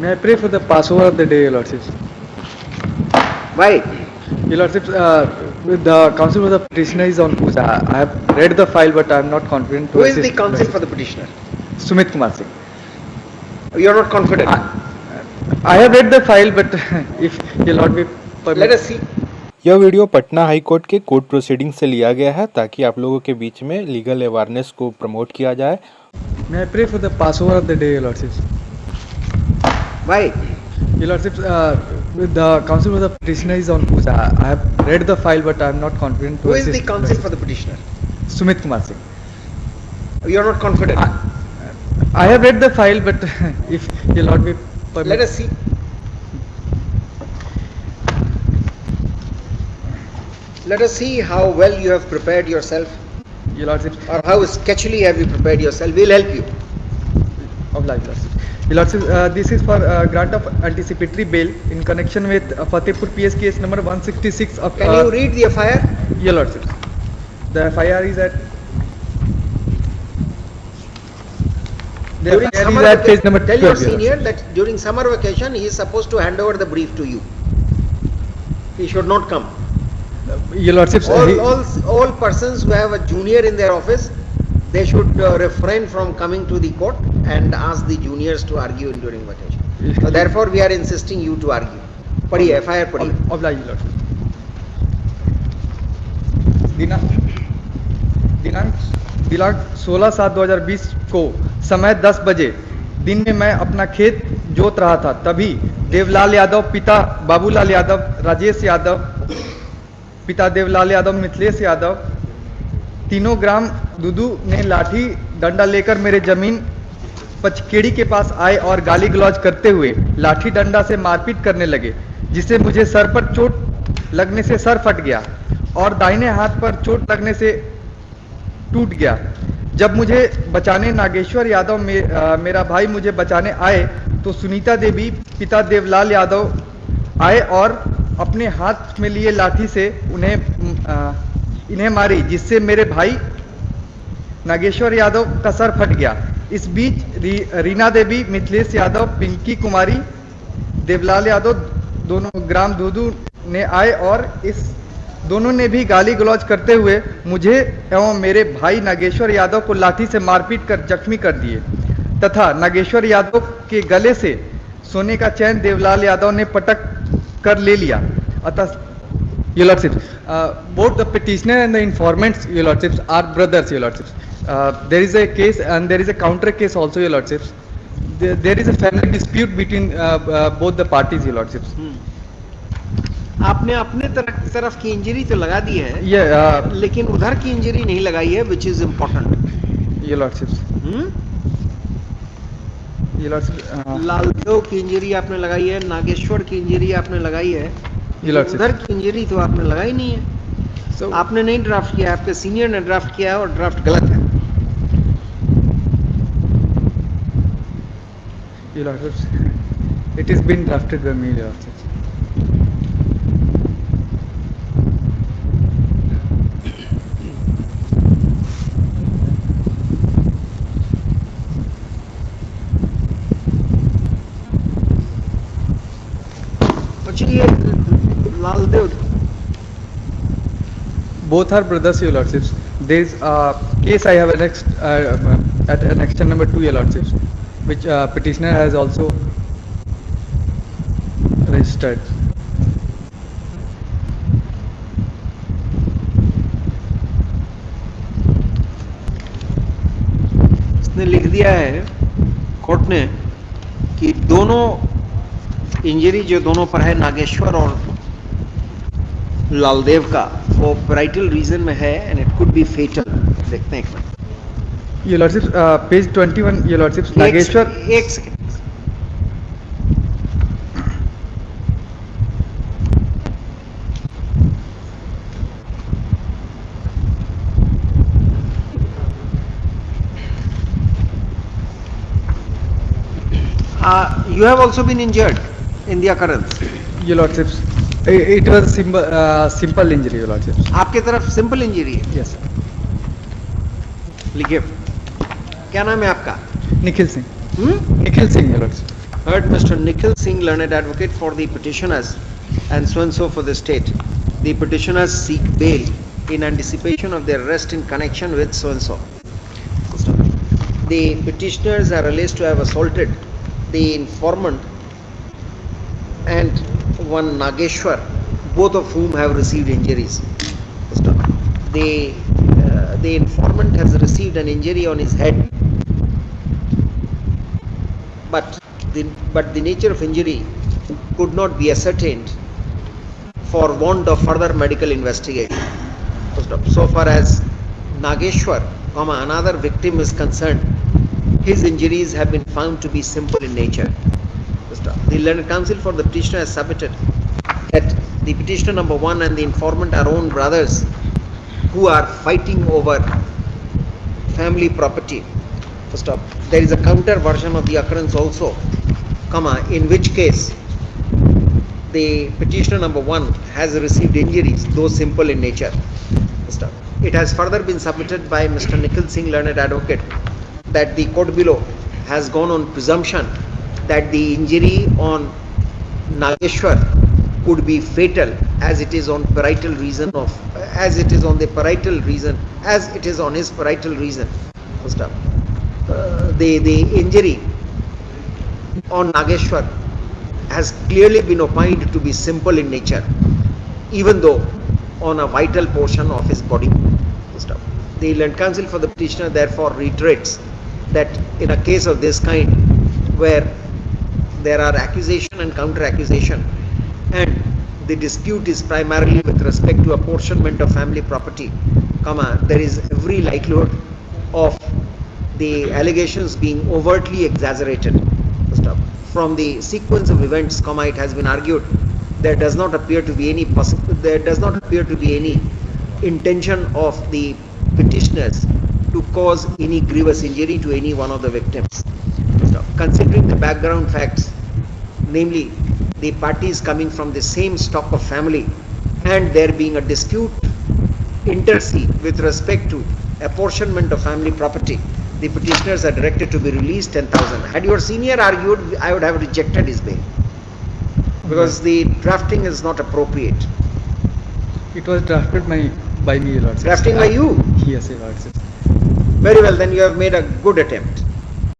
May I pray for the Passover of the day, Your Lordships? Why? Your Lordships, the counsel for the petitioner is on puja. I have read the file, but I am not confident to Who is the assist. counsel for the petitioner? Sumit Kumar Singh. You are not confident. I have read the file, but if Your Lord will permit. Let us see. यह video Patna high court के court proceeding से लिया गया है ताकि आप लोगों के बीच में लीगल अवेयरनेस को प्रमोट किया जाए। May I pray for the Passover of the day, Your Lordships? Why? Your Lordships, the counsel for the petitioner is on puja. I have read the file, but I am not confident to Who is assist. the counsel for the petitioner? Sumit Kumar Singh. You are not confident. I have read the file, but if Your Lord will permit. Let us see. Let us see how well you have prepared yourself, Your Lordships, or how sketchily have you prepared yourself. We'll help you. oblige, Lordships. Your Lordships, this is for grant of anticipatory bail in connection with Fatehpur PS case number 166 of. Can you read the FIR? Your Lordships, the FIR is at. The During FIR summer is at page number tell 12. your senior that during summer vacation he is supposed to hand over the brief to you. He should not come. Your Lordships, All persons who have a junior in their office, they should refrain from coming to the court and ask the juniors to argue during vacation. So therefore we are insisting you to argue. पढ़िए FIR पढ़िए. oblige, Your Lordships. दिनांक 16/7/2020 को समय 10 बजे दिन में मैं अपना खेत जोत रहा था, तभी देवलाल यादव पिता बाबूलाल यादव, राजेश यादव पिता देवलाल यादव, मिथिलेश यादव, तीनों ग्राम दुदू ने लाठी डंडा लेकर मेरे जमीन पचकेड़ी के पास आए और गाली गलौज करते हुए लाठी डंडा से मारपीट करने लगे, जिससे मुझे सर पर चोट लगने से सर फट गया और दाहिने हाथ पर चोट लगने से टूट गया। जब मुझे बचाने नागेश्वर यादव मेरा भाई मुझे बचाने आए तो सुनीता देवी पिता देवलाल यादव आए और अपने हाथ में लिए लाठी से इन्हें मारी, जिससे मेरे भाई नागेश्वर यादव का सर फट गया। इस बीच रीना देवी, मिथिलेश यादव, पिंकी कुमारी, देवलाल यादव दोनों ग्राम दूदू ने आए और इस दोनों ने भी गाली गलौज करते हुए मुझे एवं मेरे भाई नागेश्वर यादव को लाठी से मारपीट कर जख्मी कर दिए तथा नागेश्वर यादव के गले से सोने का चैन देवलाल यादव ने पटक कर ले लिया। अतः Your Lordships, both the petitioner and the informants, Your Lordships, are brothers, Your Lordships. There is a case and there is a counter case also, Your Lordships. There is a family dispute between both the parties, Your Lordships. आपने अपने तरफ की injury तो लगा दी है, लेकिन उधर की इंजरी नहीं लगाई है, which is important. Your Lordships. Your Lordships. Laldev की इंजरी आपने लगाई है, नागेश्वर की इंजरी आपने लगाई है, उधर की इंजरी तो आपने लगाई नहीं है। So, आपने नहीं ड्राफ्ट किया, आपके सीनियर ने ड्राफ्ट किया है और ड्राफ्ट गलत है। Your Lordships, it is been drafted by me, Your Lordships. ये Laldev, both are brothers, Your Lordships. There is a case I have annexed at annexure number 2, Your Lordships, which petitioner has also registered. इसने लिख दिया है court ने कि दोनों injury जो दोनों पर है, नागेश्वर और लालदेव का, वो पैराइटल रीजन में है and it could be fatal. देखते हैं एक minute. Your Lordships, page 21, Your Lordships, Nageshwar. एक second. You have also been injured in the occurrence. Your Lordships, it was simple injury, Your Lordships. आपके तरफ सिंपल इंजरी है? Yes. लिखिए, क्या नाम है आपका? Nikhil Singh. Nikhil Singh, Your Lordships. Heard Mr. Nikhil Singh, learned advocate for the petitioners and so for the state. The petitioners seek bail in anticipation of their arrest in connection with so. The petitioners are alleged to have assaulted the informant and one Nageshwar, both of whom have received injuries. The informant has received an injury on his head, but the nature of injury could not be ascertained for want of further medical investigation. So far as Nageshwar, another victim is concerned, his injuries have been found to be simple in nature. The learned counsel for the petitioner has submitted that the petitioner number 1 and the informant are own brothers who are fighting over family property. There is a counter version of the occurrence also, in which case the petitioner number 1 has received injuries, though simple in nature. It has further been submitted by Mr. Nikhil Singh, learned advocate, that the court below has gone on presumption that the injury on Nageshwar could be fatal, as it is on parietal reason as it is on his parietal reason. The injury on Nageshwar has clearly been opined to be simple in nature, even though on a vital portion of his body. The learned counsel for the petitioner therefore reiterates that in a case of this kind, where there are accusation and counter accusation, and the dispute is primarily with respect to apportionment of family property, there is every likelihood of the allegations being overtly exaggerated. From the sequence of events, it has been argued there does not appear to be any intention of the petitioners to cause any grievous injury to any one of the victims. Considering the background facts, namely the parties coming from the same stock of family and there being a dispute inter se with respect to apportionment of family property, the petitioners are directed to be released 10,000. Had your senior argued, I would have rejected his bail, because the drafting is not appropriate. It was drafted by me, Lord. Drafting by you? Yes, Lord. Very well, then you have made a good attempt.